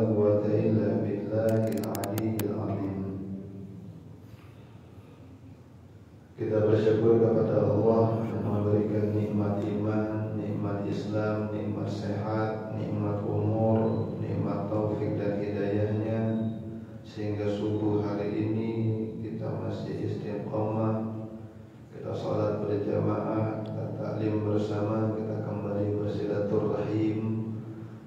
quwwata illa billahil aliyyil azim. Kita bersyukur kepada Allah yang memberikan nikmat iman, nikmat Islam, nikmat sehat, nikmat umur, nikmat taufik dan hidayahnya, sehingga subuh hari ini kita masih istiqomah, kita sholat berjamaah, kita taklim bersama, kita kembali bersilaturahim.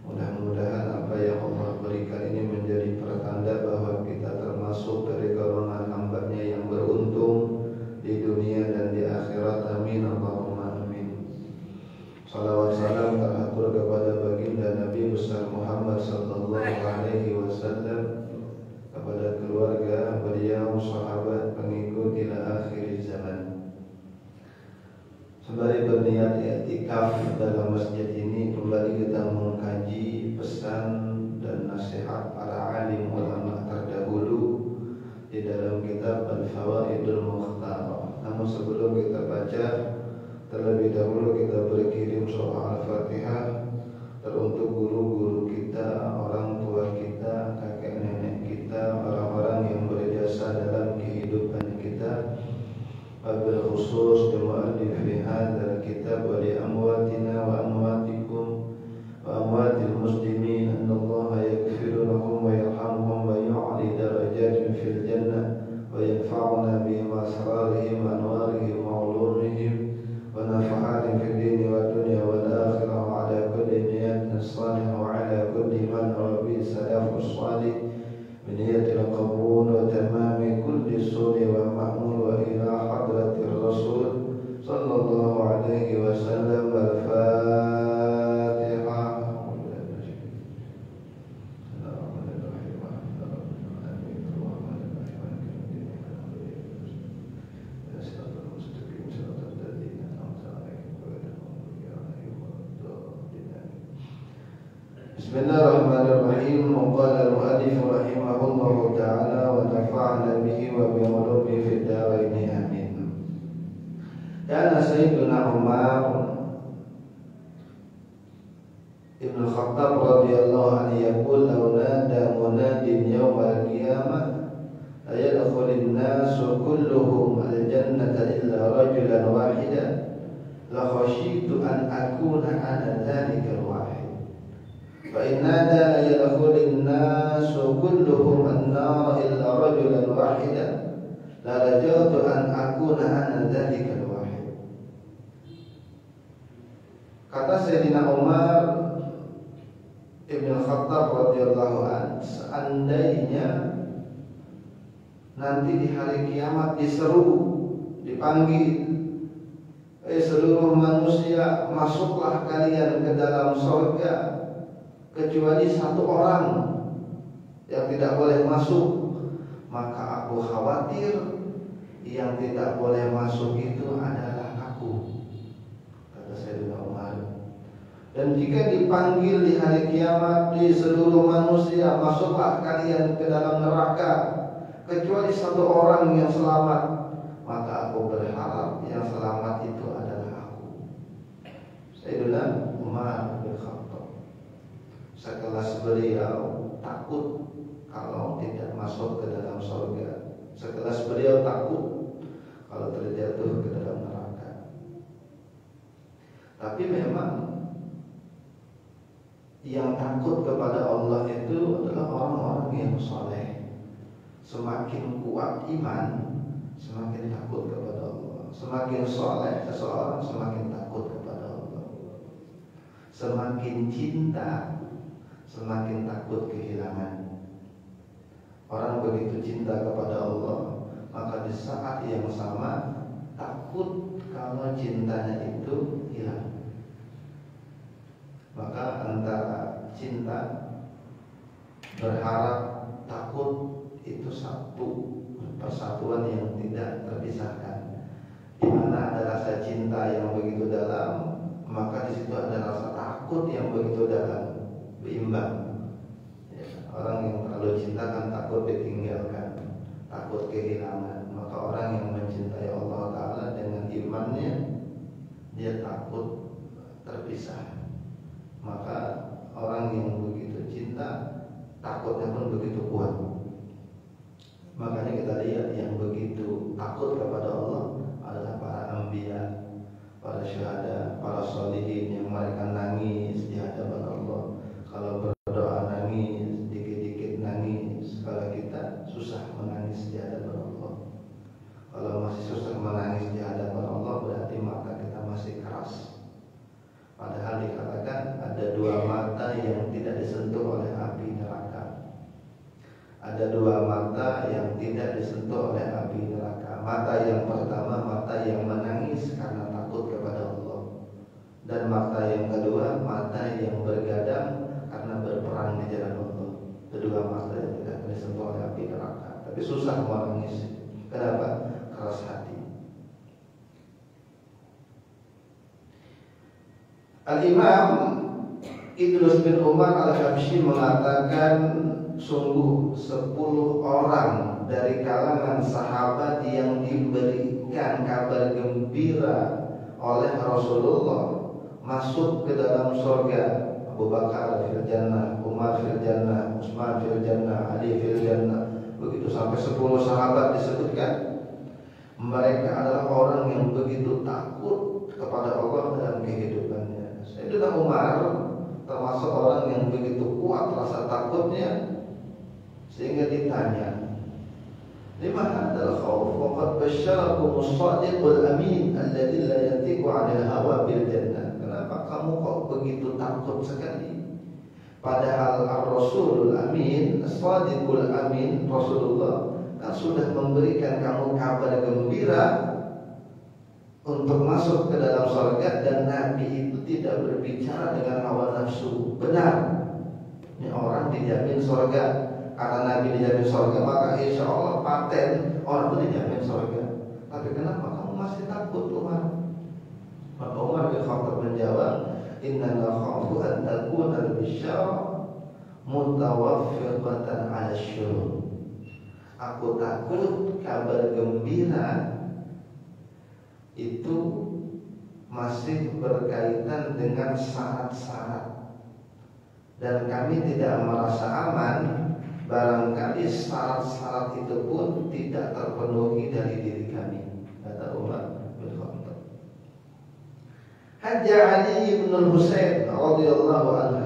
Mudah-mudahan apa yang Allah berikan ini menjadi pertanda bahwa kita termasuk dari golongan hamba-Nya yang beruntung di dunia dan di akhirat. Amin Allahumma amin. Salawat salam teratur kepada baginda Nabi besar Muhammad sallallahu alaihi wasallam, kepada keluarga beliau, sahabat, pengikut ila akhir zaman. Sembari berniat i'tikaf dalam masjid ini, kembali kita mengkaji pesan dan nasihat para alim ulama terdahulu di dalam kitab Al-Fawaidul Mukhtarah. Namun sebelum kita baca, terlebih dahulu kita berkirim surah Al-Fatihah teruntuk guru-guru kita, orang tua kita, kakek nenek kita, orang-orang yang berjasa dalam kehidupan kita, wabil khusus mu'allif fi hadzal kitab wa li amwatina wa amwatikum wa amwatil muslimin, annallaha yaghfiru lahum wa yarhamhum wa yu'li darajatihim fil jannah wa yanfa'una bi asrarihim wa anwarihim wa ulumihim wa nafa'atihim fid din wa dunya wal akhirah wa ala kulli niyatin salihah wa ala kulli man rabi salafus salih بنية القبول وتمام كل سور ومعمول وإلى حضرة الرسول صلى الله عليه وسلم. الفاتحة. Bismillahirrahmanirrahim. Qala al-mu'allif rahimahullahu ta'ala wa nafa'ana bihi wa bi ulumihi fid dharain amin. Kana Sayyiduna Umar Ibn Khattab radhiyallahu anhu yaqul law nada munadin yawmal qiyamah la yadkhulun nasu kulluhum al-jannata illa rajulan wahidan la khashitu an akuna ana dhalika al-wahid. فإن نادى لا يدخل الناس كلهم النار إلا رجلا واحدا لرجوت أن أكون أنا ذلك الواحد. Kata Sayyidina Umar Ibn Khattab radhiyallahu anhu, seandainya nanti di hari kiamat diseru, dipanggil, seluruh manusia masuklah kalian ke dalam surga, kecuali satu orang yang tidak boleh masuk, maka aku khawatir yang tidak boleh masuk itu adalah aku, kata Sayyidina Umar. Dan jika dipanggil di hari kiamat di seluruh manusia, masuklah kalian ke dalam neraka kecuali satu orang yang selamat, maka aku berharap yang selamat itu adalah aku. Sayyidina Umar bin Khattab sekelas beliau takut kalau tidak masuk ke dalam surga. Sekelas beliau takut kalau terjatuh ke dalam neraka. Tapi memang yang takut kepada Allah itu adalah orang-orang yang soleh. Semakin kuat iman, semakin takut kepada Allah. Semakin soleh seseorang, semakin takut kepada Allah. Semakin cinta, semakin takut kehilangan. Orang begitu cinta kepada Allah, maka di saat yang sama takut kalau cintanya itu hilang. Maka antara cinta, berharap, takut itu satu persatuan yang tidak terpisahkan. Di mana ada rasa cinta yang begitu dalam, maka di situ ada rasa takut yang begitu dalam, berimbang. Ya, orang yang terlalu cinta kan takut ditinggalkan, takut kehilangan. Maka orang yang mencintai Allah Ta'ala dengan imannya, dia takut terpisah. Maka orang yang begitu cinta takutnya pun begitu kuat. Makanya kita lihat yang begitu takut kepada Allah adalah para anbiya, para syuhada, para sholihin yang mereka nangis di hadapan Allah. Kalau berdoa nangis, dikit-dikit nangis. Kalau kita susah menangis di hadapan Allah. Kalau masih susah menangis di hadapan Allah, berarti mata kita masih keras. Padahal dikatakan ada dua mata yang tidak disentuh oleh api neraka. Ada dua mata yang tidak disentuh oleh api neraka. Mata yang pertama, mata yang menangis karena takut kepada Allah. Dan mata yang kedua, mata yang bergadang karena berperang di jalan Allah. Kedua mata yang tidak disentuh oleh api neraka. Tapi susah menangis. Kenapa? Keras hati. Al-Imam Idrus bin Umar Al-Habsyi mengatakan, sungguh 10 orang dari kalangan sahabat yang diberikan kabar gembira oleh Rasulullah masuk ke dalam surga. Abu Bakar fil jannah, Umar fil jannah, Utsman fil jannah, Ali fil jannah. Begitu sampai 10 sahabat disebutkan. Mereka adalah orang yang begitu takut kepada Allah dalam kehidupannya. Sayyidina Umar termasuk orang yang begitu kuat rasa takutnya, sehingga ditanya, "Lima hadzal khauf wa qad basyarakum as-sadiqul amin alladzi la yantiqu 'anil hawa bil jannah." Kenapa kamu kok begitu takut sekali? Padahal ar-rasulul amin, as-sadiqul amin, Rasulullah kan sudah memberikan kamu kabar gembira untuk masuk ke dalam surga, dan Nabi itu tidak berbicara dengan hawa nafsu. Benar, ini orang dijamin surga. Karena Nabi dijamin surga, maka insya Allah paten orang itu dijamin surga. Tapi kenapa kamu masih takut, Umar? Maka Umar bin Khattab menjawab, "Inna nakhafu an takuna al-bisyara mutawaffiqatan 'ala syurur." Aku takut kabar gembira itu masih berkaitan dengan syarat-syarat, dan kami tidak merasa aman barangkali syarat-syarat itu pun tidak terpenuhi dari diri kami, kata Umar bin Khattab. Hajjah Ali bin Husain radhiyallahu anhu.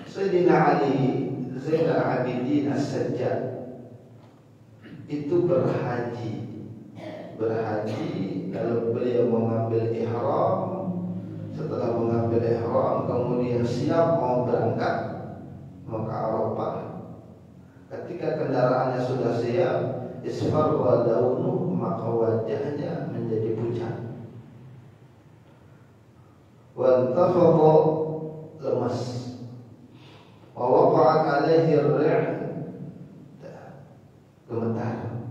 Sayyidina Ali Zainal Abidin As-Sajjad itu berhaji, lalu beliau mengambil ihram. Setelah mengambil ihram, kemudian siap mau berangkat ke Arafah. Ketika kendaraannya sudah siap, isfarra launuhu, maka wajahnya menjadi pucat. Wa intafadha, lemas. Wa waqa'at alaihi ar-rih', gemetar.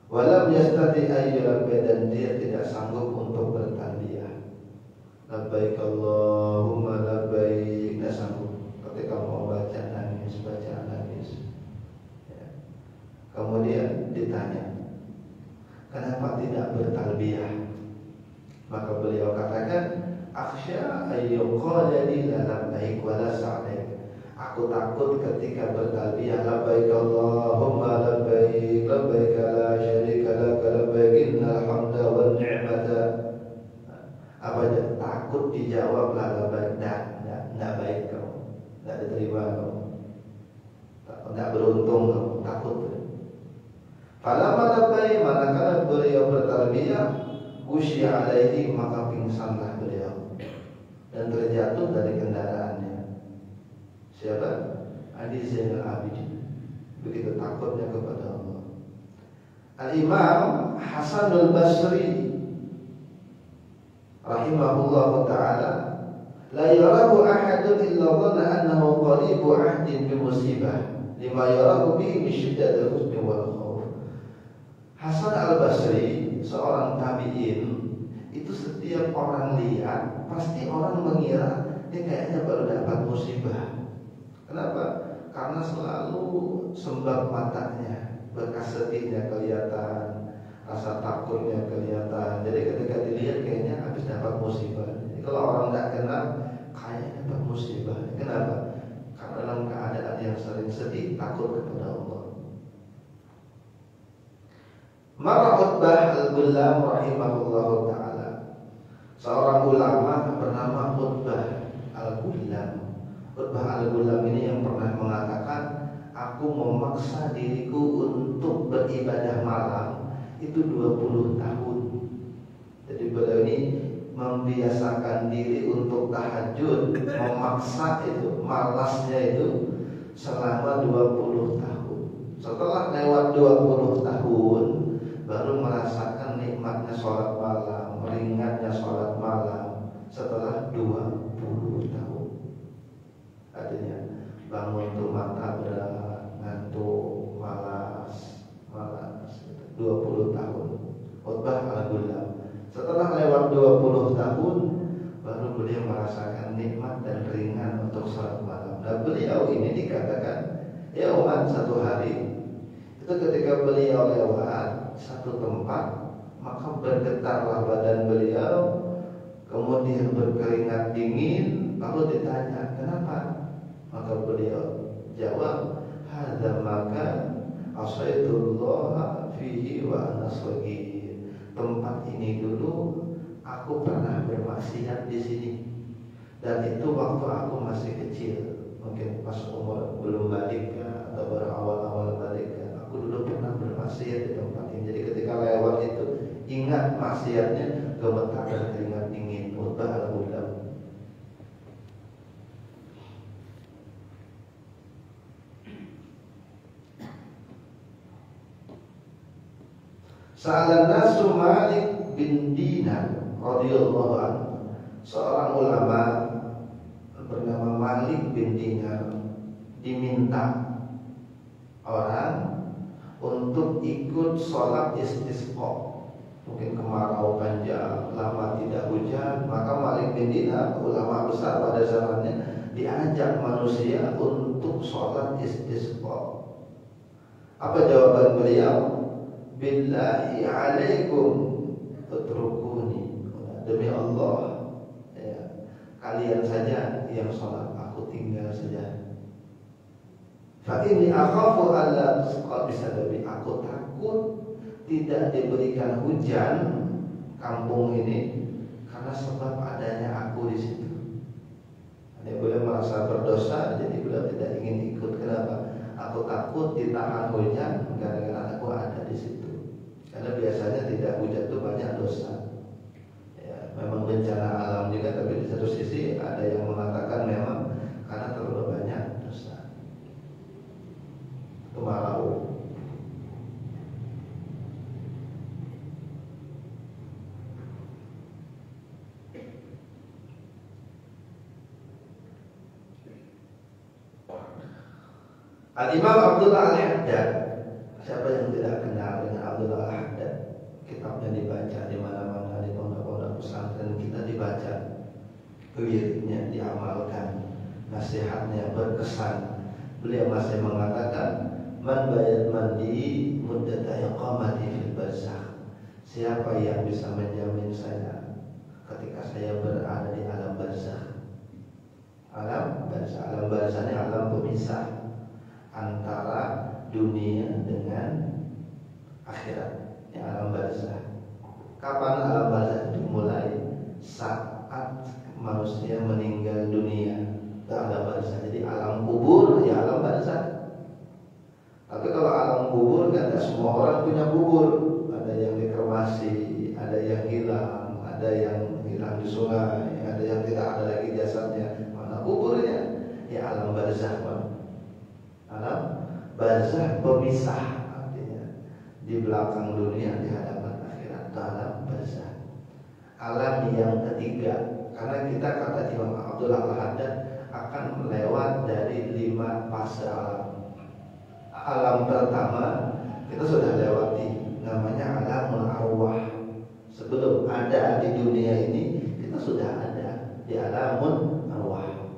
Walam yastati ayyulabbi, dan dia tidak sanggup untuk bertalbiyah. Labbaik Allahumma labbaik, tidak sanggup. Ketika mau baca nangis. Ya. Kemudian ditanya, kenapa tidak bertalbiyah? Maka beliau katakan, akhsha ayyuqala li la labbaik wa la sa'laik. Aku takut ketika bertalbiyah, labbaik Allahumma labbaik, labbaik la syarika lak, labbaik innal hamda wan ni'mata. Apa aja takut dijawab labbaik, enggak baik kamu, enggak diterima kamu, enggak beruntung kamu, takut. Falamma labbaik, manakala beliau bertalbiyah, usya alaihi, maka pingsanlah beliau dan terjatuh dari kendaraannya. Siapa? Ali Zainal Abidin. Begitu takutnya kepada Allah. Al-Imam Hasanul Basri rahimahullahu ta'ala, la yarahu ahadun illa dhanna annahu qaribu ahdin bi musibah lima yarahu bihi min syiddatil husni wal khauf. Hasan al-Basri, seorang tabi'in, itu setiap orang lihat pasti orang mengira dia kayaknya baru dapat musibah. Kenapa? Karena selalu sembab matanya, bekas sedihnya kelihatan, rasa takutnya kelihatan. Jadi ketika dilihat kayaknya habis dapat musibah. Jadi kalau orang tidak kenal, kayaknya dapat musibah. Kenapa? sedih, takut kepada Allah. Mara Utbah al-Gullam rahimahullahu ta'ala, seorang ulama bernama Utbah al-Gullam. Utbah al-Gullam ini yang pernah mengatakan, aku memaksa diriku untuk beribadah malam itu 20 tahun. Jadi beliau ini membiasakan diri untuk tahajud, memaksa itu, malasnya itu selama 20 tahun. Setelah lewat 20 tahun baru merasakan nikmatnya sholat malam, ringannya sholat malam setelah 20 tahun. Artinya bangun tuh mata berat, ngantuk, malas 20 tahun. Utbah al-Gullam. Setelah lewat 20 tahun baru beliau merasakan nikmat dan ringan untuk sholat malam. Dan beliau ini dikatakan umat satu hari itu ketika beliau lewat satu tempat, maka bergetarlah badan beliau, kemudian berkeringat dingin. Lalu ditanya kenapa, maka beliau jawab, hadza makan asaitullah fihi wa ana shaghir. Tempat ini dulu aku pernah bermaksiat di sini, dan itu waktu aku masih kecil, mungkin pas umur belum balik atau baru awal-awal balik. Aku dulu pernah bermaksiat di tempat ini. Jadi ketika lewat itu ingat maksiatnya, gemetar dan keringat dingin. Utbah al-Gullam. Sa'alan nasu Malik bin Dinar radhiyallahu anhu. Seorang ulama bernama Malik bin Dinar diminta orang untuk ikut sholat istisqa. Mungkin kemarau panjang, lama tidak hujan, maka Malik bin Dinar, ulama besar pada zamannya, diajak manusia untuk sholat istisqa. Apa jawaban beliau? Billahi alaikum utrukuni, demi Allah kalian saja yang sholat, aku tinggal saja. Fa inni akhafu alla tusqa bisababi, aku takut tidak diberikan hujan kampung ini karena sebab adanya aku di situ. Dia boleh merasa berdosa, jadi beliau tidak ingin ikut. Kenapa? Aku takut ditahan hujan gara-gara aku ada di situ. Karena biasanya tidak hujan itu banyak dosa. Ya, memang bencana alam juga, tapi di satu sisi ada yang mengatakan memang karena terlalu banyak dosa. Kemarau. Al-Imam Abdullah Al-Haddad. Siapa yang tidak kenal dengan Abdullah Al-Haddad? Kitabnya dibaca di mana-mana, di pondok-pondok pesantren kita dibaca, wiridnya diamalkan, nasihatnya berkesan. Beliau masih mengatakan, man bayat mandi muddata iqamati fil barzakh. Siapa yang bisa menjamin saya ketika saya berada di alam barzakh? Alam barzakh, alam barzakh ini alam pemisah antara dunia dengan akhirat, ya, alam barzakh. Kapan alam barzakh dimulai? Saat manusia meninggal dunia, itu alam barzakh. Jadi alam kubur, ya alam barzakh. Tapi kalau alam kubur kan tidak semua orang punya kubur. Ada yang dikremasi, ada yang hilang, ada yang hilang di sungai, ada yang tidak ada lagi jasadnya. Mana kuburnya? Ya alam barzakh. Alam barzakh pemisah, artinya di belakang dunia, di hadapan akhirat. Alam barzakh, alam yang ketiga. Karena kita, kata Imam Abdullah Al-Haddad, akan melewat dari 5 fase alam. Alam pertama kita sudah lewati, namanya alamul arwah. Sebelum ada di dunia ini, kita sudah ada di alamul arwah,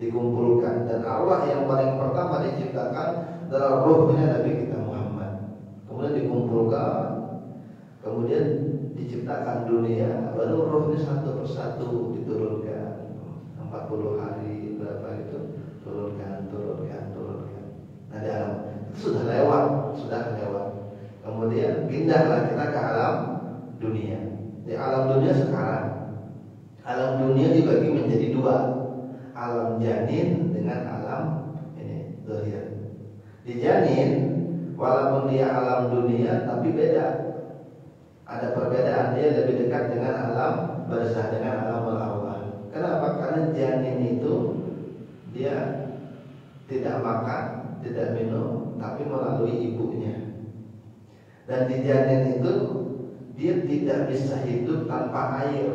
dikumpulkan. Dan arwah yang paling pertama diciptakan adalah ruhnya Nabi kita Muhammad. Kemudian dikumpulkan, kemudian diciptakan dunia, baru ruhnya satu persatu diturunkan. 40 hari berapa itu, turunkan. janin dengan alam ini zahir. Di janin walaupun dia alam dunia tapi beda. Ada perbedaan, dia lebih dekat dengan alam barzah, dengan alam al-arwah. Kenapa? Karena janin itu dia tidak makan, tidak minum, tapi melalui ibunya. Dan di janin itu dia tidak bisa hidup tanpa air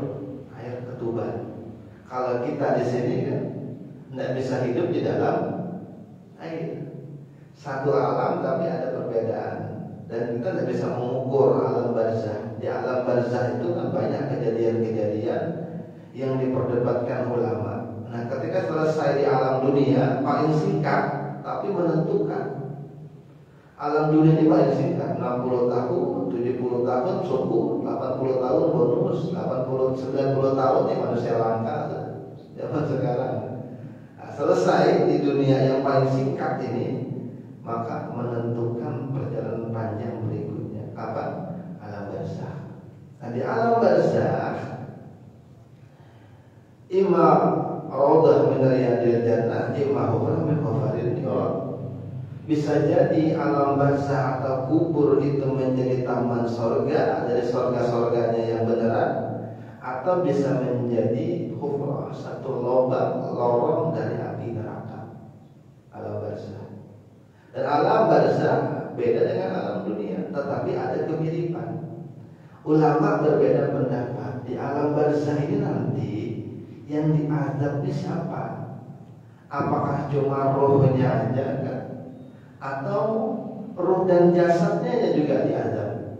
ketuban. Kalau kita di sini kan tidak bisa hidup di dalam air. Satu alam tapi ada perbedaan. Dan kita tidak bisa mengukur alam barzah. Di alam barzah itu kan banyak kejadian-kejadian yang diperdebatkan ulama. Nah, ketika selesai di alam dunia paling singkat tapi menentukan. Alam dunia ini paling singkat, 60 tahun, 70 tahun subuh, 80 tahun bonus, 90 tahun ini manusia langka zaman sekarang. Nah, selesai di dunia yang paling singkat ini, maka menentukan perjalanan panjang berikutnya. Apa? Alam barzah. Nah, di alam barzah imma raudhah min riyadil jannah, imma hufrah min hufaril niran. Bisa jadi alam barzah atau kubur itu menjadi taman sorga dari sorga-sorganya yang beneran, atau bisa menjadi hufrah, satu lorong dari api neraka. Alam barzah. Dan alam barzah beda dengan alam dunia, tetapi ada kemiripan. Ulama berbeda pendapat. Di alam barzah ini nanti yang diazab ini siapa? Apakah cuma rohnya aja kan? Atau roh dan jasadnya juga diazab?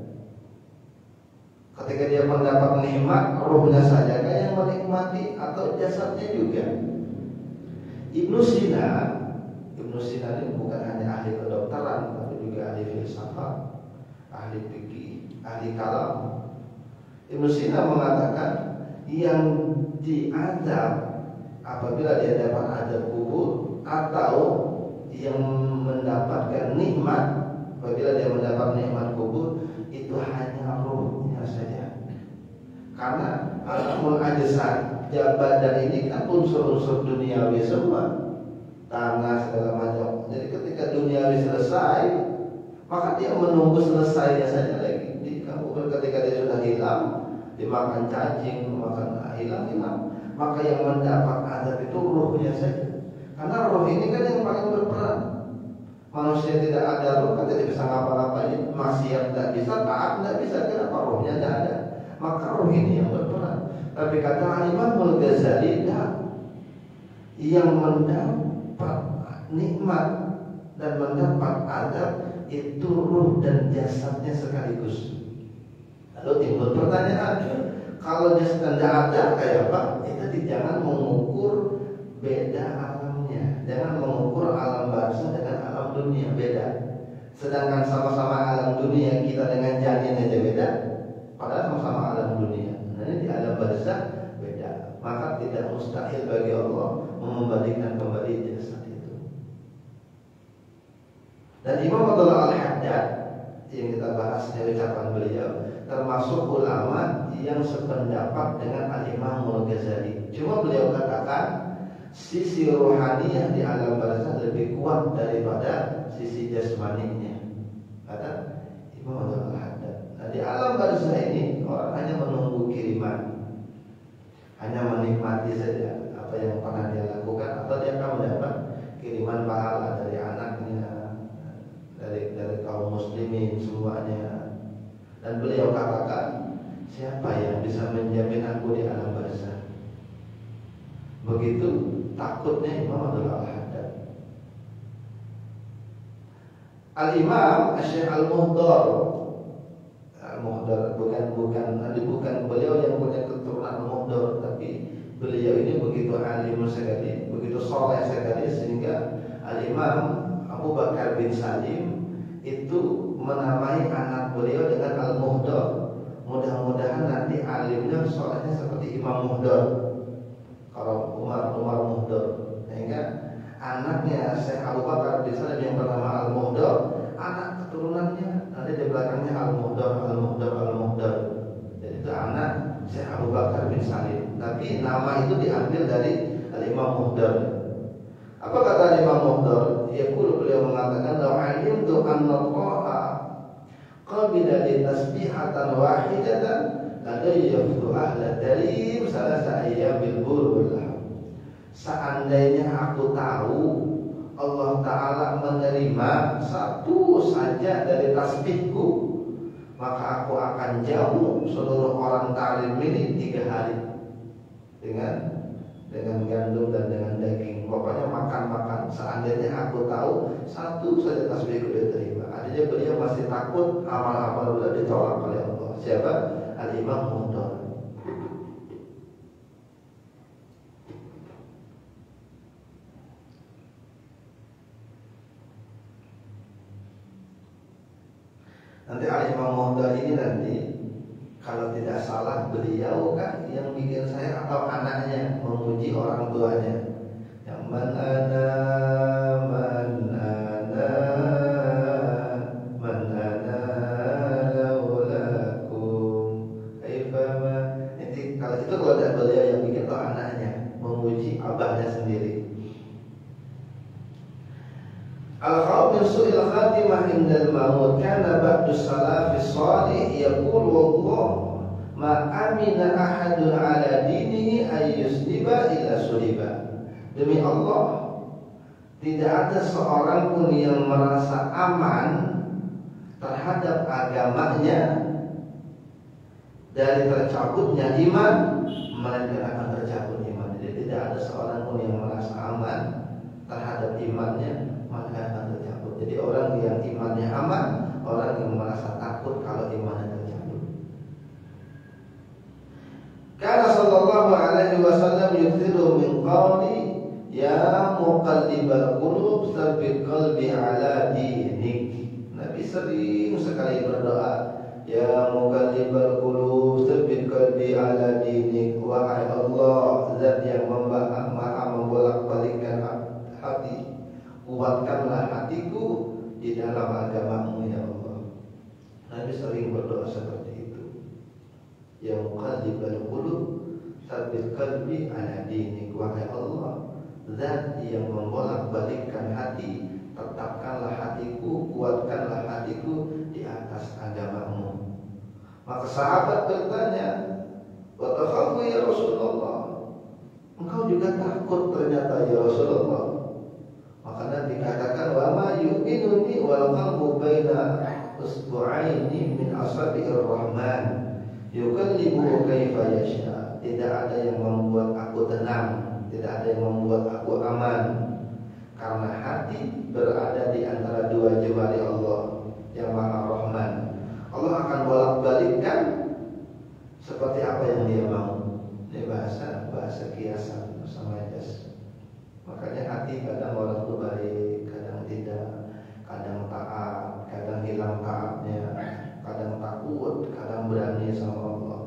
Ketika dia mendapat nikmat, rohnya saja yang menikmati atau jasadnya juga? Ibnu Sina ini bukan hanya ahli kedokteran, tapi juga ahli filsafat, ahli fikih, ahli kalam. Ibnu Sina mengatakan yang diazab apabila dia dapat azab kubur, atau yang mendapatkan nikmat apabila dia mendapat nikmat kubur, itu hanya ruhnya saja. Karena alamul ajsad, badan ini kan unsur-unsur duniawi semua, tanah segala macam. Jadi ketika duniawi selesai, maka dia menunggu selesainya saja lagi. Ketika dia sudah hilang, dimakan cacing, makan hilang, maka yang mendapat azab itu ruhnya saja. Karena roh ini kan yang paling berperan. Manusia tidak ada roh kan tidak bisa ngapa-ngapain. Maksiat tidak bisa, taat tidak bisa. Kenapa? Rohnya tidak ada. Maka roh ini yang berperan. Tapi kata Imam Al-Ghazali, yang mendapat nikmat dan mendapat azab itu ruh dan jasadnya sekaligus. Lalu timbul pertanyaan, kalau jasad tidak ada kayak apa? Itu jangan mengukur beda alamnya. Jangan mengukur alam barzah dengan alam dunia, beda. Sedangkan sama-sama alam dunia, kita dengan janin aja beda, padahal sama-sama alam dunia. Nah, ini di alam barzah beda. Maka tidak mustahil bagi Allah mengembalikan kembali jasad itu. Dan Imam Abdullah Al-Haddad yang kita bahas dari ucapan beliau termasuk ulama yang sependapat dengan Al-Imam Al-Ghazali. Cuma beliau katakan sisi rohaniah di alam barzah lebih kuat daripada sisi jasmaninya, kata Imam Al-Haddad. Nah, di alam barzah ini orang hanya menunggu kiriman, hanya menikmati saja apa yang pernah dia lakukan, atau dia akan mendapat kiriman pahala dari anaknya, dari kaum muslimin semuanya. Dan beliau katakan, siapa yang bisa menjamin aku di alam barzah? Begitu takutnya Imam Abdullah Al-Haddad. Al-Imam Syekh Al-Muhdar bukan beliau yang punya keturunan Muhdar, tapi beliau ini begitu alim sekali, begitu soleh sekali, sehingga Al-Imam Abu Bakar bin Salim itu menamai anak beliau dengan Al-Muhdar. Mudah-mudahan nanti alimnya solehnya seperti Imam Muhdar, kalau Umar Muhdar. Sehingga anaknya Syekh Abu Bakar bin Salim yang bernama Al-Muhdar, anak keturunannya nanti di belakangnya Al-Muhdar. Jadi itu anak Syekh Abu Bakar bin Salim. Tapi nama itu diambil dari Al-Imam Muhdar. Apa kata Imam Muhdar? Beliau mengatakan, "Law alimtu anna Allaha qabila li tasbihatan wahidatan ladayyaftu ahla dalim salasa ayyabil burullah." Seandainya aku tahu Allah Ta'ala menerima satu saja dari tasbihku, maka aku akan jamu seluruh orang talim ini 3 hari dengan gandum dan dengan daging. Pokoknya makan. Seandainya aku tahu satu saja tasbihku diterima. Artinya beliau masih takut amal-amal sudah ditolak oleh Allah. Siapa? Al-Imam Muhdar. Nanti Al-Imam Muhdar ini nanti kalau tidak salah beliau kan yang bikin saya atau anaknya memuji orang tuanya. Yang mana laulakum kaifama. Nanti kalau itu kalau tidak beliau yang bikin atau anaknya memuji abahnya sendiri. Al-khawf min su'il khatimah indal maut kana ba'du salafis salih yaqulu wallah ma amina ahadun ala dinihi ay yusliba illa suliba. Demi Allah, tidak ada seorang pun yang merasa aman terhadap agamanya dari tercabutnya iman, melainkan akan tercabut iman. Jadi tidak ada seorang pun yang merasa aman terhadap imannya, maka akan tercabut. Jadi orang yang imannya aman, orang yang merasa takut kalau imannya tercabut. Karena sallallahu alaihi wasallam yukthiru min qawli ya muqallibal qulub tsabbit qalbi ala dinik. Nabi sering sekali berdoa, ya muqallibal qulub tsabbit qalbi ala dinik. Wahai Allah, zat yang maha membolak-balikkan hati, kuatkanlah hatiku di dalam agama-Mu ya Allah. Nabi sering berdoa seperti itu. Ya muqallibal qulub tsabbit qalbi ala dinik. Wahai Allah, zat yang membolak-balikkan hati, tetapkanlah hatiku, kuatkanlah hatiku di atas agama-Mu. Maka sahabat bertanya, wa takhafu ya Rasulullah, engkau juga takut ternyata ya Rasulullah. Maka Nabi katakan, wa ma yu'minuni wal qalbu baina usbu'aini min asabi'ir rahman yukallibu kaifa yasha. Tidak ada yang membuat aku tenang, tidak ada yang membuat aku aman, karena hati berada di antara 2 jemari Allah yang Maha Rahman. Allah akan bolak-balikkan seperti apa yang Dia mau. Ini bahasa kiasan sama jas. Makanya hati kadang orang itu baik, kadang tidak, kadang taat, kadang hilang taatnya, kadang takut, kadang berani sama Allah.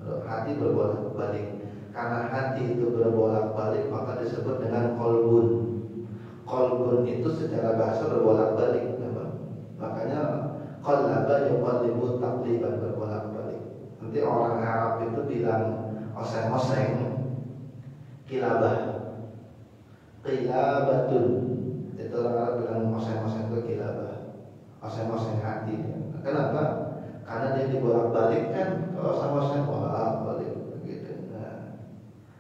Hati berbolak-balik. Karena hati itu berbolak-balik maka disebut dengan qalbun. Qalbun itu secara bahasa berbolak-balik, makanya qallaba yuqallibu taqliban, berbolak-balik. Nanti orang Arab itu bilang oseng-oseng kilabah, qilabatun. Itu orang Arab bilang oseng-oseng itu kilabah, oseng-oseng hati. Kenapa? Karena dia dibolak-balik kan. Kalau oseng-oseng bolak-balik gitu. Nah,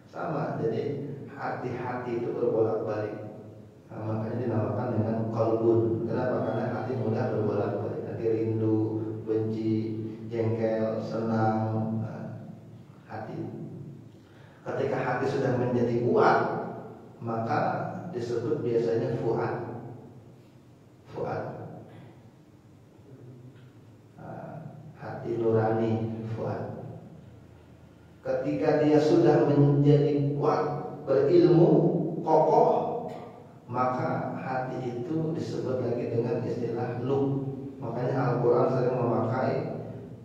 sama. Jadi hati-hati itu berbolak-balik. Nah, makanya dinamakan dengan qalbun. Kenapa? Karena hati mudah berbolak-balik. Nanti rindu, benci, jengkel, senang. Nah, hati. Ketika hati sudah menjadi kuat, maka disebut biasanya fuad. Hati nurani, fuad. Ketika dia sudah menjadi kuat, berilmu, kokoh, maka hati itu disebut lagi dengan istilah lub. Makanya Al-Quran sering memakai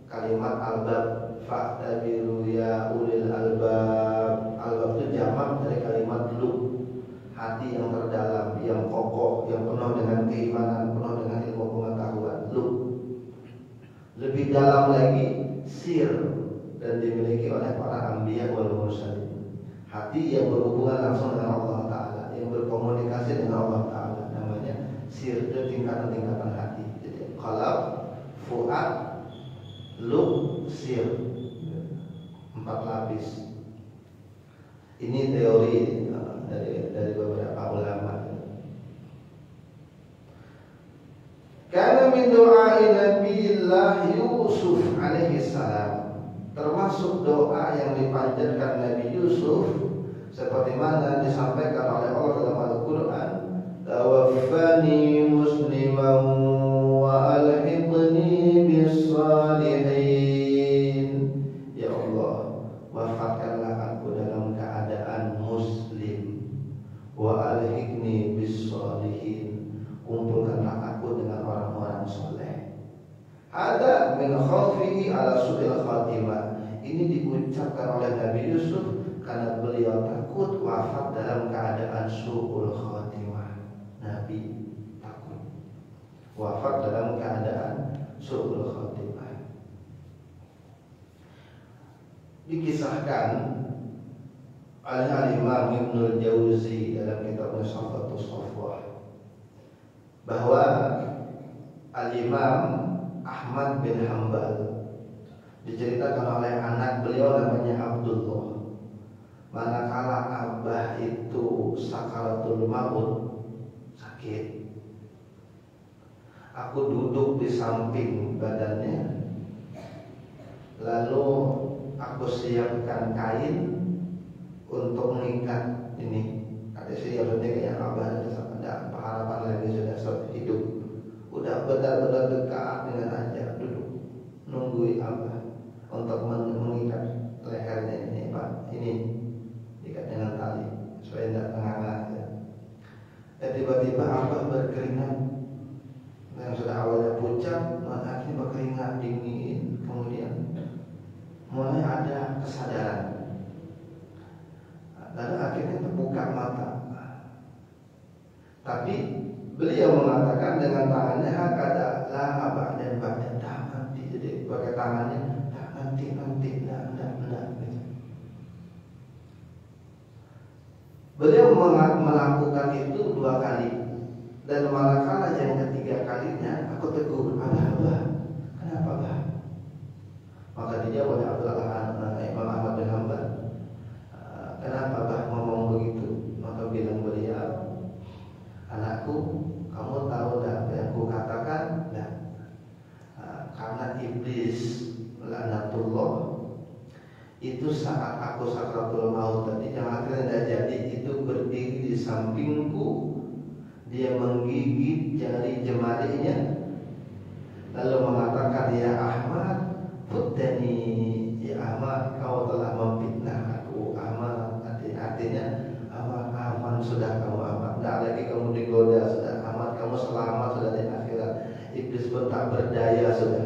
kalimat albab, fa'tabiru ya ulil albab. Albab itu jamak dari kalimat lub. Hati yang terdalam, yang kokoh, yang penuh dengan keimanan, penuh dengan ilmu pengetahuan, lub. Lebih dalam lagi sir, dan dimiliki oleh para anbiya wal mursalin. Hati yang berhubungan langsung dengan Allah Ta'ala, yang berkomunikasi dengan Ini teori dari beberapa ulama. Karena min doa Nabiullah Yusuf alaihi salam, termasuk doa yang dipanjatkan Nabi Yusuf seperti mana disampaikan oleh Allah dalam Al-Qur'an, tawaffani musliman wa alhiqni bis salihin. Ya Allah, wafatkanlah aku dalam keadaan muslim, wa alhiqni bis salihin, kumpulkanlah aku dengan orang-orang soleh. Ada min khawfihi ala su'il khatimah. Ini diucapkan oleh Nabi Yusuf karena beliau takut wafat dalam keadaan su'ul khatimah. Nabi takut wafat dalam keadaan su'ul khatimah. Dikisahkan oleh Al-Imam Ibnul Jauzi dalam kitabnya Safatus Safwah bahwa Al-Imam Ahmad bin Hanbal diceritakan oleh anak beliau namanya Abdullah, manakala abah itu sakaratul maut, sakit, aku duduk di samping badannya, lalu aku siapkan kain untuk mengikat ini. Ada siapnya kayak abah ada harapan lagi sudah hidup, udah benar-benar dekat dengan aja, duduk nungguin abah untuk mengikat lehernya ini, Pak, ini ikat dengan tali supaya tidak tengah-tengah ya. Dan tiba-tiba abah berkeringat yang sudah awalnya pucat, akhirnya berkeringat dingin, kemudian mulai ada kesadaran, lalu akhirnya terbuka mata. Tapi beliau mengatakan dengan tangannya hakada la abah dan badan, dah nanti, jadi pakai tangannya dah nanti gitu. Beliau melakukan itu 2 kali, dan manakala yang ketiga kalinya aku tegur, abah, kenapa abah? Maka dijawab oleh Imam Ahmad bin Hanbal, kenapa abah ngomong begitu? Maka bilang beliau, anakku, kamu tahu tak apa yang aku katakan? Nah, karena iblis laknatullah itu saat aku sakratul maut tadi yang akhirnya tidak jadi, itu berdiri di sampingku, dia menggigit jari jemarinya, lalu mengatakan, ya Ahmad, fuddani, ya Ahmad, kau telah memfitnah aku. Ahmad, artinya aman sudah kamu, Ahmad, tidak lagi kamu digoda sudah, Ahmad, kamu selamat sudah di akhirat, iblis pun tak berdaya sudah.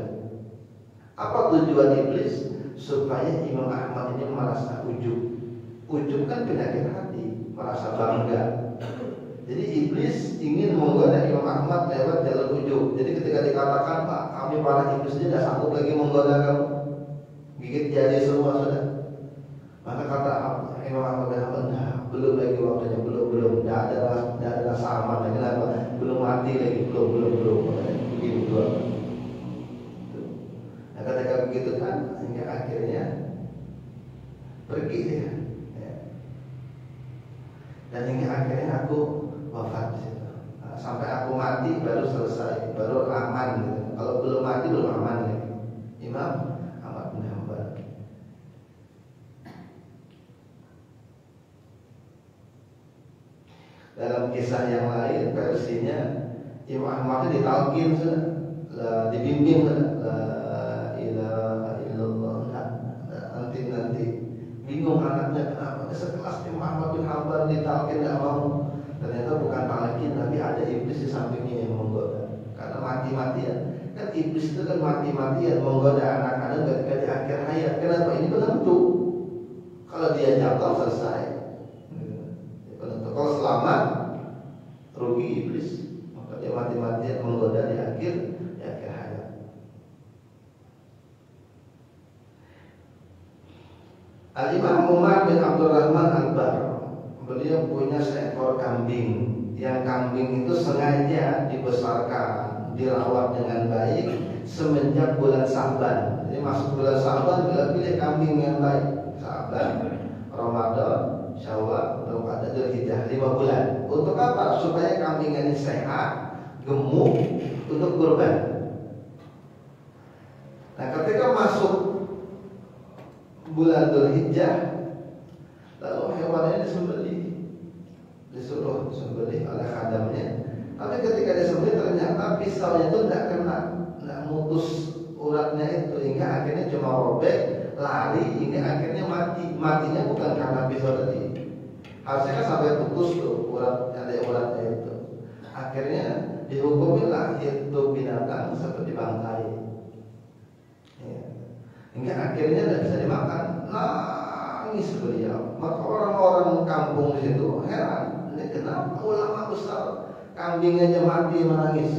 Apa tujuan iblis? Supaya Imam Ahmad ini merasa ujub. Ujub kan penyakit hati, merasa bangga. Jadi iblis ingin menggoda Imam Ahmad lewat jalur ujub. Jadi ketika dikatakan, Pak, kami para iblis ini tidak sanggup lagi menggoda kamu, gigit jari semua sudah. Maka kata Imam Ahmad bin Hanbal, nah, belum lagi waktunya, belum, tidak ada rasa aman lagi, kenapa? Belum mati lagi, belum. Begitu doang. Nah, ketika begitu kan, hingga akhirnya pergi dia, ya. Dan hingga akhirnya aku wafat di situ. Nah, sampai aku mati baru selesai, baru aman gitu. Kalau belum mati belum aman lagi. Imam Ahmad bin Hanbal. Dalam kisah yang lain versinya, Imam Ahmad itu ditalkin sudah, dibimbing sudah, nanti bingung anaknya, kenapa sekelas Imam Ahmad bin Hanbal ditalkin tidak mau. Ternyata bukan talkin, tapi ada iblis di sampingnya yang menggoda. Karena mati-matian, kan iblis itu kan mati-matian menggoda anak-anak ketika di akhir hayat. Kenapa? Ini penentu. Kalau dia jatuh selesai. Penentu. Kalau selamat, rugi iblis. Maka dia mati-matian menggoda di akhir hayat. Al-Imam Umar bin Abdurrahman Al-Bar, beliau punya seekor kambing. Yang kambing itu sengaja dibesarkan, dirawat dengan baik semenjak bulan Sa'ban. Jadi masuk bulan Sa'ban, beliau pilih kambing yang baik. Sa'ban, Ramadan, Syawal, Ramadan, Dzulhijjah, 5 bulan. Untuk apa? Supaya kambing ini sehat, gemuk untuk kurban. Nah, ketika masuk bulan Dzulhijjah, lalu hewannya disembelih, disuruh disembelih oleh khadamnya. Tapi ketika disembelih ternyata pisaunya itu tidak kena, tidak mutus uratnya itu, hingga akhirnya cuma robek, lari, hingga akhirnya mati. Matinya bukan karena pisau tadi, harusnya kan sampai putus tuh uratnya itu. Akhirnya dihukumilah itu binatang seperti bangkai, ya. Hingga akhirnya tidak bisa dimakan. Nangis beliau. Maka orang-orang kampung di situ heran, ini kenapa ulama besar kambingnya mati menangis?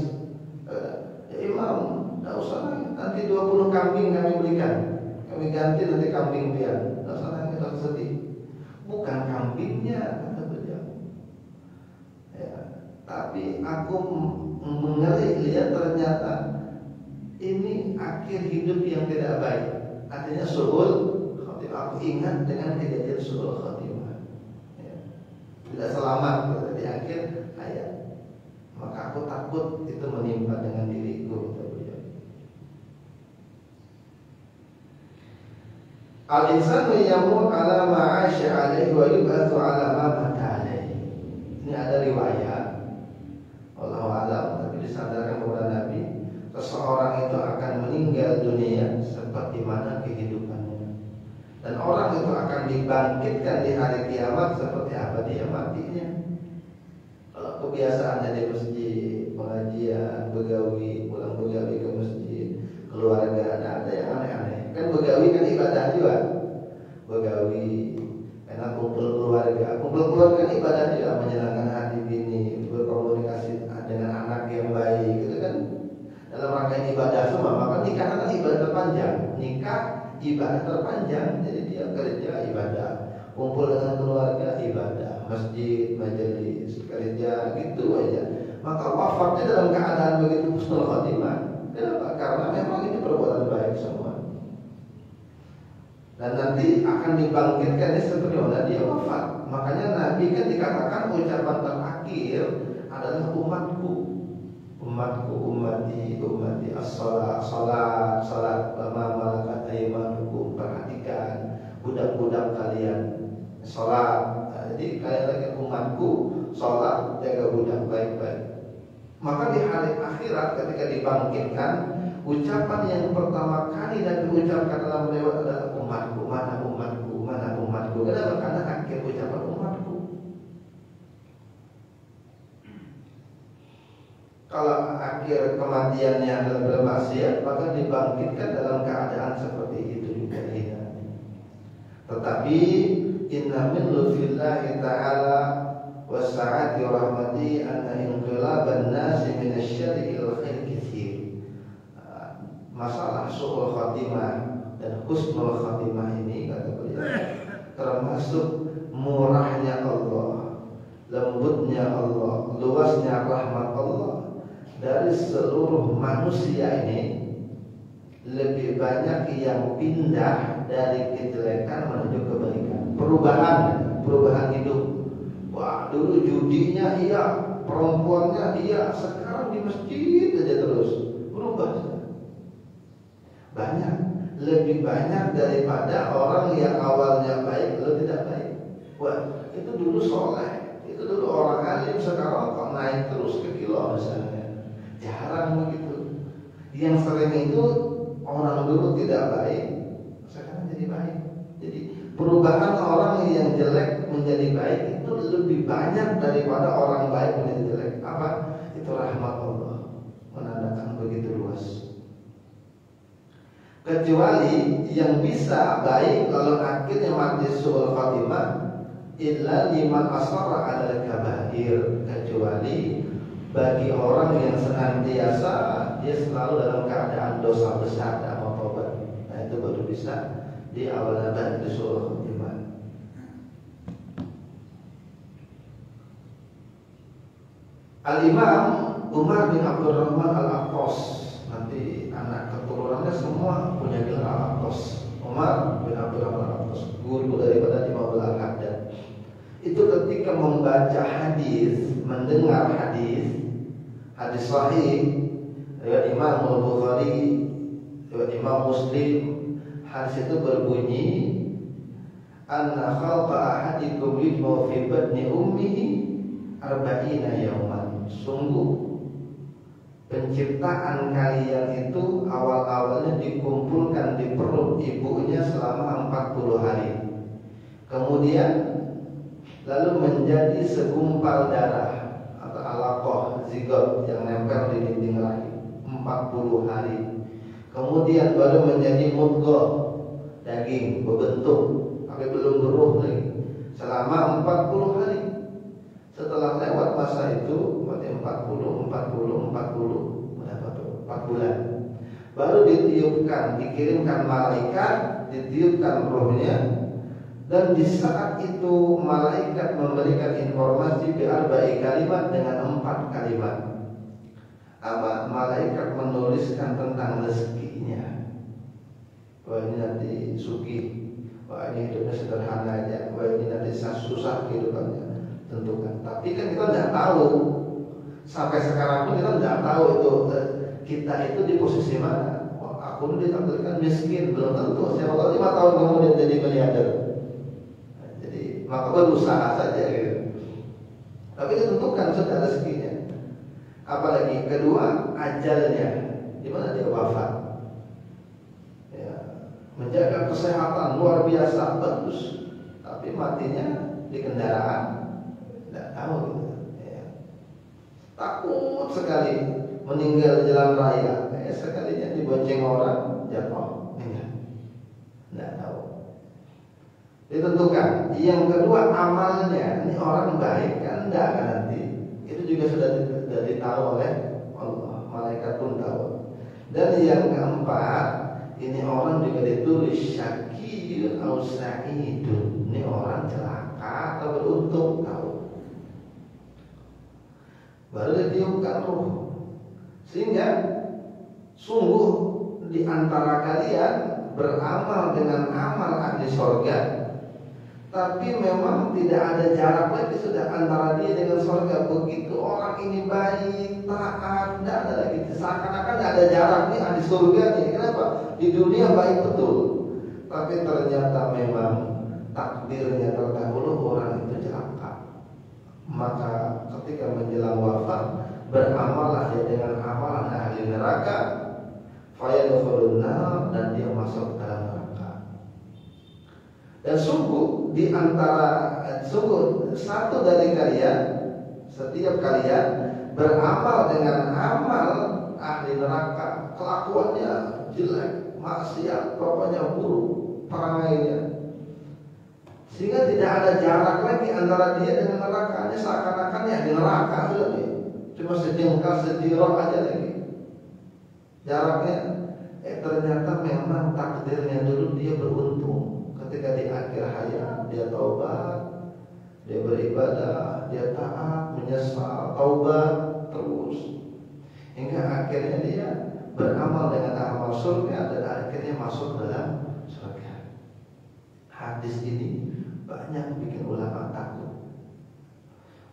Ya Imam, tidak usah nangis, nanti 20 kambing kami belikan, kami ganti nanti kambing pian. Tidak usah nangis, tidak sedih. Bukan kambingnya, kata beliau, ya, tapi aku mengeri lihat ternyata ini akhir hidup yang tidak baik. Artinya suhul khotimah. Aku ingat dengan kejadian suhul khotimah, ya, tidak selamat di akhir hayat. Maka aku takut itu menimpa dengan diriku. Al-insanu yamut ala ma 'asha 'alaihi wa yub'atsu 'ala ma mata 'alaihi. Ini ada riwayat, wallahu a'lam, tapi disandarkan kepada Nabi, seseorang itu akan meninggal dunia seperti mana kehidupannya, dan orang itu akan dibangkitkan di hari kiamat seperti apa dia matinya. Kalau kebiasaannya di masjid, pengajian, begawi, pulang begawi ke masjid, keluarga, ada yang aneh-aneh. Kan begawi kan ibadah juga, begawi karena kumpul keluarga kan ibadah juga, menyenangkan hati bini, berkomunikasi dengan anak yang baik, gitu kan, dalam rangka ibadah semua. Maka nikah kan ibadah terpanjang, nikah ibadah terpanjang. Jadi dia kerja ibadah, kumpul dengan keluarga ibadah, masjid, majelis, kerja, gitu aja. Maka wafatnya dalam keadaan begitu husnul khotimah. Kenapa? Karena memang ini perbuatan baik semua. Dan nanti akan dibangkitkan seperti mana dia wafat. Makanya Nabi kan dikatakan ucapan terakhir adalah umatku, ummati, as-salat, salat, ma malakat aymanukum. Perhatikan budak-budak kalian salat. Jadi kalian lagi umatku, salat, jaga budak baik-baik. Maka di hari akhirat ketika dibangkitkan, ucapan yang pertama kali Nabi ucapkan dalam lewat adalah umatku, mana umatku, mana umatku. Kenapa? Karena akhir ucapan umatku. Kalau akhir kematiannya adalah bermaksiat, maka dibangkitkan dalam keadaan seperti itu juga hina. Tetapi inna min lutfillahi ta'ala wa sa'ati rahmati anna inqilaban nasi min asy-syarri ila khair katsir. Masalah su'ul khatimah dan husnul khatimah ini, kata beliau, termasuk murahnya Allah, lembutnya Allah, luasnya rahmat Allah. Dari seluruh manusia ini lebih banyak yang pindah dari kejelekan menuju kebaikan. Perubahan hidup. Wah, dulu judinya iya, perempuannya iya, sekarang di masjid aja terus berubah. Banyak, lebih banyak daripada orang yang awalnya baik lalu tidak baik. Wah, itu dulu soleh, itu dulu orang alim, sekarang kok naik terus ke kilo misalnya. Jarang begitu. Yang sering itu orang dulu tidak baik, sekarang jadi baik. Jadi perubahan orang yang jelek menjadi baik itu lebih banyak daripada orang baik menjadi jelek. Apa? Itu rahmat Allah, menandakan begitu luas. Kecuali yang bisa baik lalu akhirnya mati su'ul khatimah illa liman asarra 'alal kabair, kecuali bagi orang yang senantiasa dia selalu dalam keadaan dosa besar dan mau tobat. Nah, itu baru bisa di awal nabat itu su'ul khatimah. Al-Imam Umar bin Abdurrahman Al-Aqtas, nanti anak keturunannya semua punya gelar Al-Aqtas. Umar bin Abdurrahman Al-Aqtas, guru daripada Imam Al-Haddad. itu ketika membaca hadis, mendengar hadis sahih riwayat Imam Al-Bukhari, riwayat Imam Muslim, hadis itu berbunyi anna khalqa ahadikum yujma'u fi batni ummihi arba'ina yawman. Sungguh penciptaan kalian itu awal-awalnya dikumpulkan di perut ibunya selama 40 hari. Kemudian lalu menjadi segumpal darah atau alaqah zigot yang nempel di dinding rahim 40 hari. Kemudian baru menjadi mudghah, daging berbentuk tapi belum beruh lagi selama 40 hari. Setelah lewat masa itu, berarti 40 berapa tuh? 4 bulan. Baru ditiupkan, dikirimkan malaikat, ditiupkan rohnya, dan di saat itu malaikat memberikan informasi bi arba'i kalimat dengan 4 kalimat. Malaikat menuliskan tentang rezekinya. Wah, ini nanti sugih. Wah, ini hidupnya sederhana aja. Wah, ini nanti susah kehidupannya. Tentukan. Tapi kan kita tidak tahu. Sampai sekarang pun kita tidak tahu itu kita itu di posisi mana. Wah, aku ini ditakdirkan miskin, belum tentu. Siapa tahu 5 tahun kemudian jadi miliarder. Jadi maka berusaha saja gitu. Tapi ditentukan sudah rezekinya. Apalagi kedua, ajalnya, di mana dia wafat. Ya, menjaga kesehatan luar biasa bagus, tapi matinya di kendaraan tidak tahu gitu. Ya. Takut sekali meninggal di jalan raya. Sekalinya dibonceng orang jatuh, tidak tahu. Ditentukan. Yang kedua, amalnya, ini orang baik kan enggak kan nanti. Itu juga sudah ditahu oleh Allah, malaikat pun tahu. Dan yang keempat, ini orang juga ditulis syaqiyun aw sa'idun. Ini orang celaka atau beruntung, tahu. Baru ditiupkan ruh. Sehingga sungguh di antara kalian beramal dengan amal ahli surga, tapi memang tidak ada jarak lagi sudah antara dia dengan surga. Begitu orang ini baik, taat, tidak ada lagi. Seakan-akan tidak ada jarak nih ahli surga nih. Kenapa? Di dunia baik betul, tapi ternyata memang takdirnya terdahulu orang itu celaka. Maka ketika menjelang wafat, beramallah dia dengan amalan ahli neraka, fayadkhulun nar, dan dia masuk dalam neraka. Dan sungguh di antara satu dari kalian, setiap kalian beramal dengan amal ahli neraka, kelakuannya jelek, maksiat, pokoknya buruk perangainya, sehingga tidak ada jarak lagi antara dia dengan nerakanya. Seakan-akan ya di neraka sudah nih, cuma sejengkal sedirah aja lagi jaraknya. Ternyata memang takdirnya dulu dia beruntung. Ketika di akhir hayat dia taubat, dia beribadah, dia taat, menyesal, taubat terus, hingga akhirnya dia beramal dengan amal surga dan akhirnya masuk dalam surga. Hadis ini banyak bikin ulama takut.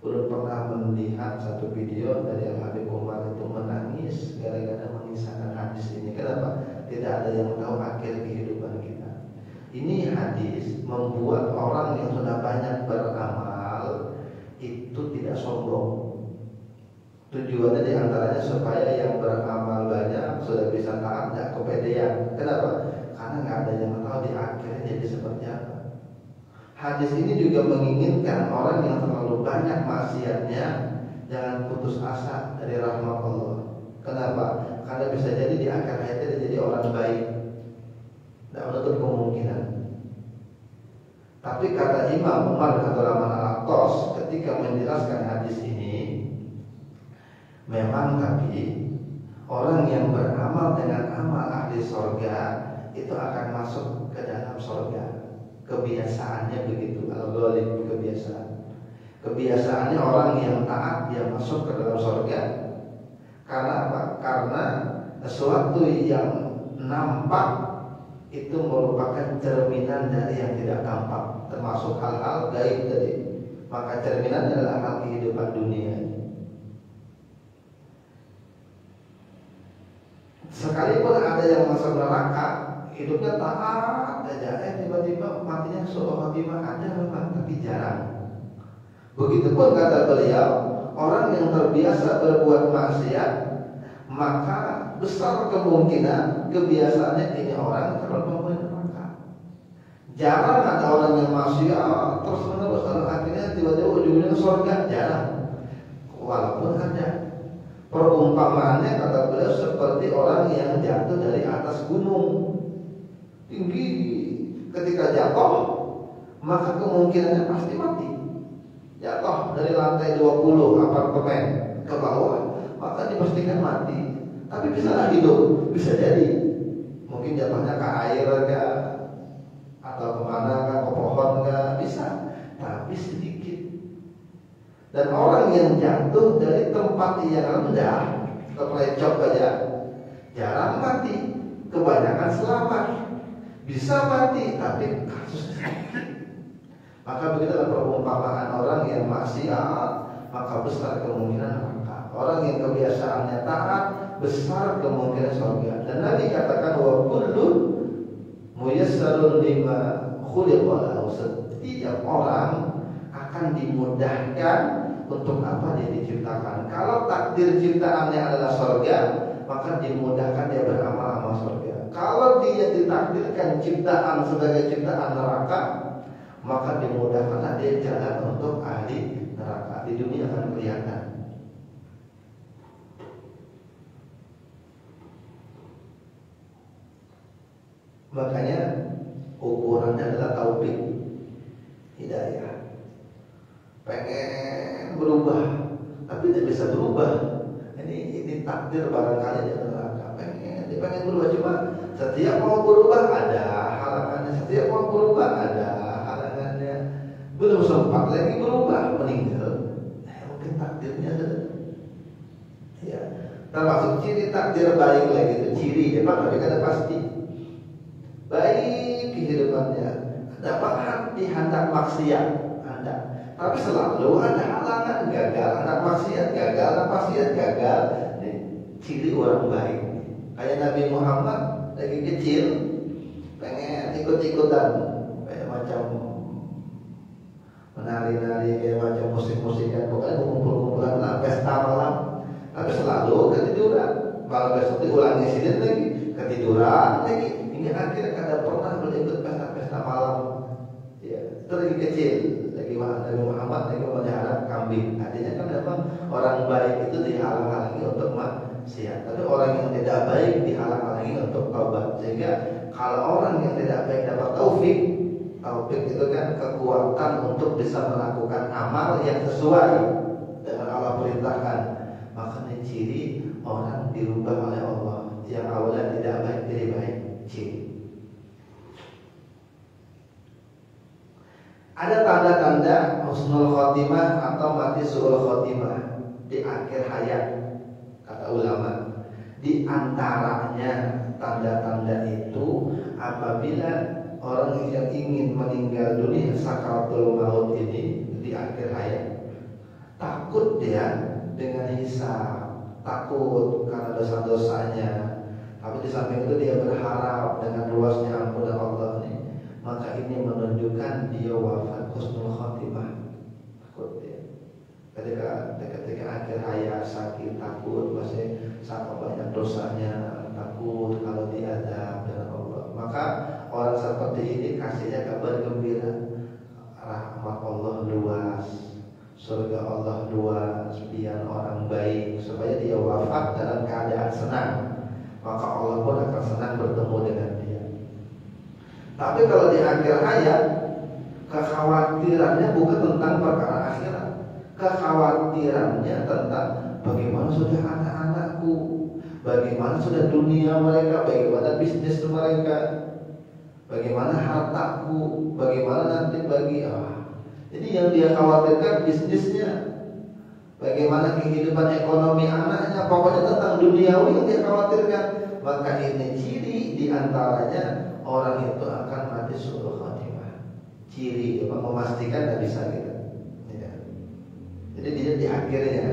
Ulun pernah melihat satu video dari Habib Umar itu menangis gara-gara mengisahkan hadis ini. Kenapa? Tidak ada yang tahu akhir kehidupan kita. Ini hadis membuat orang yang sudah banyak beramal itu tidak sombong. Tujuannya diantaranya supaya yang beramal banyak sudah bisa taat, tidak kepedean. Kenapa? Karena nggak ada yang tahu di akhirnya jadi seperti apa. Hadis ini juga menginginkan orang yang terlalu banyak maksiatnya jangan putus asa dari rahmat Allah. Kenapa? Karena bisa jadi di akhir hayatnya dia jadi orang baik. Tidak menutup kemungkinan. Tapi kata Imam Umar bin Abdurrahman Al-Aqtas ketika menjelaskan hadis ini, memang tapi orang yang beramal dengan amal ahli surga itu akan masuk ke dalam surga. Kebiasaannya begitu, al-ghalib, kebiasaan. Kebiasaannya orang yang taat dia masuk ke dalam surga. Karena apa? Karena sesuatu yang nampak itu merupakan cerminan dari yang tidak tampak, termasuk hal-hal gaib tadi. maka cerminannya adalah hal kehidupan dunia. Sekalipun ada yang masuk neraka, hidupnya taat aja, tiba-tiba matinya suul khotimah, ada memang, tapi jarang. Begitupun kata beliau, orang yang terbiasa berbuat maksiat, maka besar kemungkinan kebiasaannya ini orang terlalu penghuni neraka. Jarang ada orang yang maksiat terus menerus, akhirnya tiba-tiba ujungnya ke surga, jarang. Walaupun ada. Perumpamaannya kata beliau seperti orang yang jatuh dari atas gunung tinggi. Ketika jatuh, maka kemungkinannya pasti mati. Jatuh dari lantai 20 apartemen ke bawah, maka dipastikan mati. Tapi bisa hidup, bisa jadi. Mungkin jatuhnya ke air kah, atau kemana kah, ke pohon kah, bisa. Tapi sedikit. Dan orang yang jatuh dari tempat yang rendah, kepelecok aja, jarang mati. Kebanyakan selamat. Bisa mati, tapi kasusnya sedikit. Maka begitulah perumpamaan orang yang maksiat, maka besar kemungkinan neraka. Orang yang kebiasaannya taat, besar kemungkinan surga. Dan Nabi katakan wa kullun muyassarun lima khuliqa lahu. Setiap orang akan dimudahkan untuk apa dia diciptakan. Kalau takdir ciptaannya adalah surga, maka dimudahkan dia beramal amal surga. Kalau dia ditakdirkan ciptaan sebagai ciptaan neraka, maka dimudahkanlah dia jalan untuk ahli neraka. Di dunia akan kelihatan. Makanya ukurannya adalah taufik hidayah. Pengen berubah, tapi tidak bisa berubah. Ini takdir barangkali dia neraka. Pengen berubah, cuma setiap mau berubah ada halangannya. Setiap mau berubah ada halangannya. Belum sempat lagi berubah, meninggal. Mungkin takdirnya sudah. Ya, termasuk ciri takdir baik lagi itu. Ciri, memang mereka ada pasti baik kehidupannya. Dapat hati hendak maksiat, ada. Tapi selalu ada halangan, gagal anak maksiat, gagal anak maksiat, gagal. Ini ciri orang baik. Kayak Nabi Muhammad lagi kecil, pengen ikut-ikutan, kayak macam menari-nari, kayak macam musik-musikan, pokoknya kumpul-kumpulan lah, pesta malam. Tapi selalu ketiduran. Kalau besok diulangi sini lagi, ketiduran lagi. Ini akhirnya kada pernah berikut pesta-pesta malam. Ya, itu lagi kecil. Nabi Muhammad lagi memelihara kambing. Artinya kan memang orang baik itu dihalang-halangi untuk maksiat, tapi orang yang tidak baik dihalang-halangi untuk taubat. Sehingga kalau orang yang tidak baik dapat taufik itu kan kekuatan untuk bisa melakukan amal yang sesuai dengan Allah perintahkan. Maka ini ciri orang dirubah oleh Allah. Yang awalnya tidak baik jadi baik. Ciri. Ada tanda-tanda husnul khotimah atau mati su'ul khotimah di akhir hayat, kata ulama. Di antaranya tanda-tanda itu apabila orang yang ingin meninggal dunia sakaratul maut ini di akhir hayat, takut dia dengan hisab, takut karena dosa-dosanya. Tapi di samping itu dia berharap dengan luasnya ampunan Allah nih. Maka ini menunjukkan dia wafat husnul khotimah. Takut dia. Ketika akhir hayat sakit, takut masih sama banyak dosanya, takut kalau diadab dengan Allah. Maka orang seperti ini kasihnya kabar gembira. Rahmat Allah luas, surga Allah luas, pian orang baik, supaya dia wafat dalam keadaan senang. Maka Allah pun akan senang bertemu dengan dia. Tapi kalau di akhir hayat, kekhawatirannya bukan tentang perkara akhirat. Kekhawatirannya tentang bagaimana sudah anak-anakku, bagaimana sudah dunia mereka, bagaimana bisnis mereka, bagaimana hartaku, bagaimana nanti bagi Jadi yang dia khawatirkan bisnisnya, bagaimana kehidupan ekonomi anaknya, pokoknya tentang duniawi yang dia khawatirkan. Maka ini ciri diantaranya orang itu akan mati su'ul khotimah. Ciri memastikan tidak bisa kita. Ya. Jadi dia di akhirnya.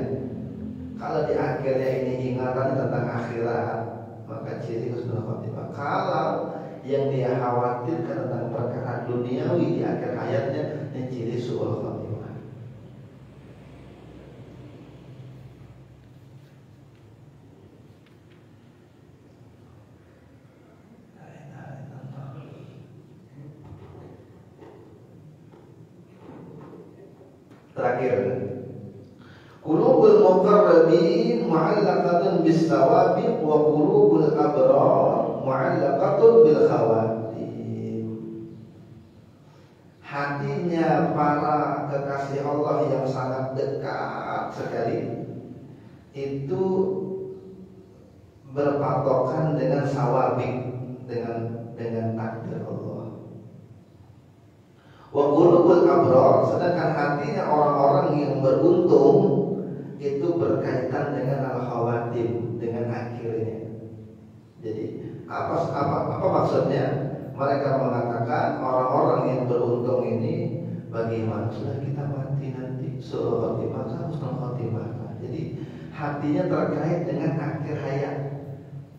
Kalau di akhirnya ini ingatan tentang akhirat, maka ciri husnul khotimah. Kalau yang dia khawatirkan tentang perkara duniawi di akhir hayatnya, ini ciri su'ul khotimah. Terakhir, qulubul muqarrabin mu'allaqatun bis sawabiq wa qulubul abrar mu'allaqatun bil khawatim. Hatinya para kekasih Allah yang sangat dekat sekali itu berpatokan dengan sawabiq, dengan takdir Allah. Wa qulubul abrar, sedangkan hatinya orang-orang yang beruntung itu berkaitan dengan al-khawatim, dengan akhirnya. Jadi apa maksudnya? Mereka mengatakan orang-orang yang beruntung ini bagaimana sudah kita mati nanti su'ul khotimah kan husnul khotimah. Jadi hatinya terkait dengan akhir hayat.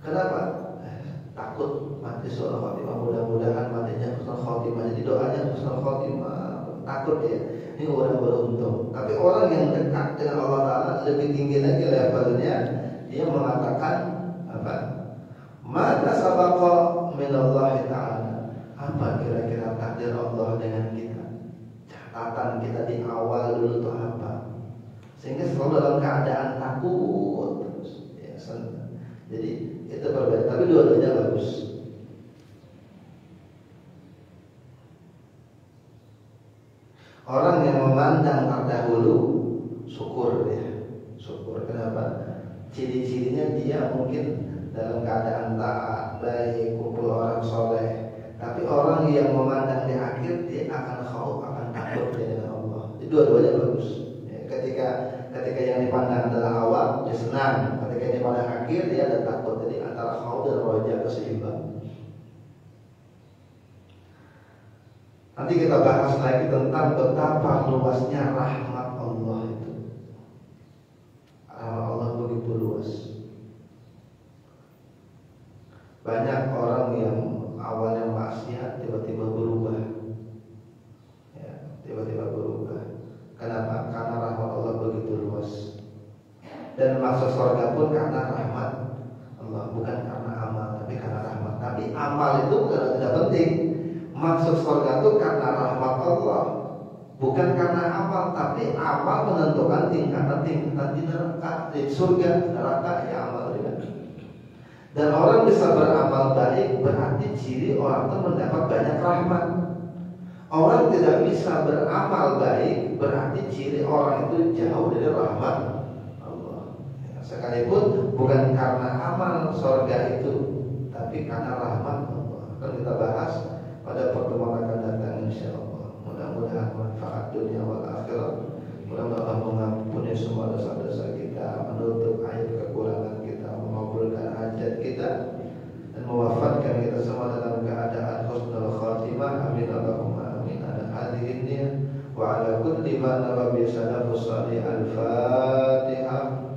Kenapa? Takut mati su'ul khotimah, mudah-mudahan matinya husnul khotimah. Jadi doanya husnul khotimah, takut ya. Ini orang beruntung. Tapi orang yang dekat dengan Allah Ta'ala lebih tinggi lagi levelnya. Dia mengatakan apa? Mada sabaqa minallahi ta'ala. Apa kira-kira takdir Allah dengan kita? Catatan kita di awal dulu itu apa? Sehingga selalu dalam keadaan takut terus. Ya, jadi itu berbeda. Tapi dua-duanya bagus. Orang yang memandang terdahulu syukur ya. Syukur kenapa? Ciri-cirinya dia mungkin dalam keadaan taat, baik, kumpul orang soleh. Tapi orang yang memandang di akhir, dia akan khauf, akan takut dengan Allah. Jadi dua-duanya bagus ya, ketika yang dipandang adalah awal, dia senang. Ketika yang dipandang akhir, dia ada takut. Jadi antara khauf dan roja keseimbang. Nanti kita bahas lagi tentang betapa luasnya rahmat Allah itu. Rahmat Allah begitu luas. Banyak orang yang awalnya maksiat tiba-tiba berubah. Ya, tiba-tiba berubah. Kenapa? Karena rahmat Allah begitu luas. Dan masuk surga pun karena rahmat Allah, bukan karena amal, tapi karena rahmat. Tapi amal itu bukan tidak penting. Masuk surga itu karena rahmat Allah, bukan karena amal. Tapi amal menentukan tingkatan-tingkatan di neraka, di surga, neraka ya amal juga. Dan orang bisa beramal baik berarti ciri orang itu mendapat banyak rahmat. Orang tidak bisa beramal baik berarti ciri orang itu jauh dari rahmat Allah. Ya, sekalipun bukan karena amal surga itu, tapi karena rahmat Allah. Akan kita bahas pada pertemuan akan datang insyaallah. Mudah-mudahan manfaat dunia wal akhirat. Mudah-mudahan mengampuni semua dosa-dosa kita, menutup aib kekurangan kita, mengabulkan hajat kita, dan mewafatkan kita semua dalam keadaan husnul khatimah. Amin Allahumma amin. Ala hadhihi niyyah wa ala kulli ma nawa bi salafus salih. Al-Fatihah.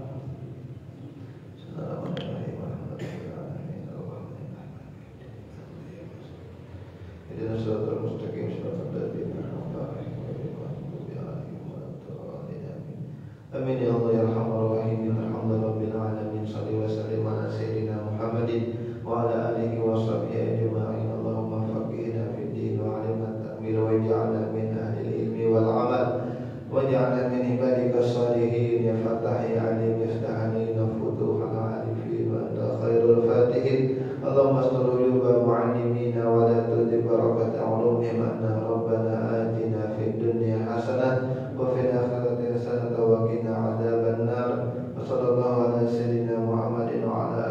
Ihdinas siratal mustaqim, siratal ladzina an'amta 'alaihim ghairil maghdubi 'alaihim waladdallin. Amin ya Allah ya arhamar rahimin. Alhamdulillahirabbil alamin. Shalli wa sallim ala sayyidina Muhammadin wa ala alihi wa sahbihi ajma'in. Allahumma faqihna fid din wa 'allimna at-ta'wil waj'alna min ahli al-ilmi wal 'amal waj'alna min ibadika as-salihin. Ya Fattah ya Alim yaftah alaina futuhal 'arifin wa anta khairul fatihin. Allahumma astur uyuba mu'allimina wa la tudhib barakata 'ulumihim. Anna rabbana atina fid dunya hasanah wa fil akhirati hasanah wa qina 'adzaban nar. Wa sallallahu ala sayyidina Muhammadin wa ala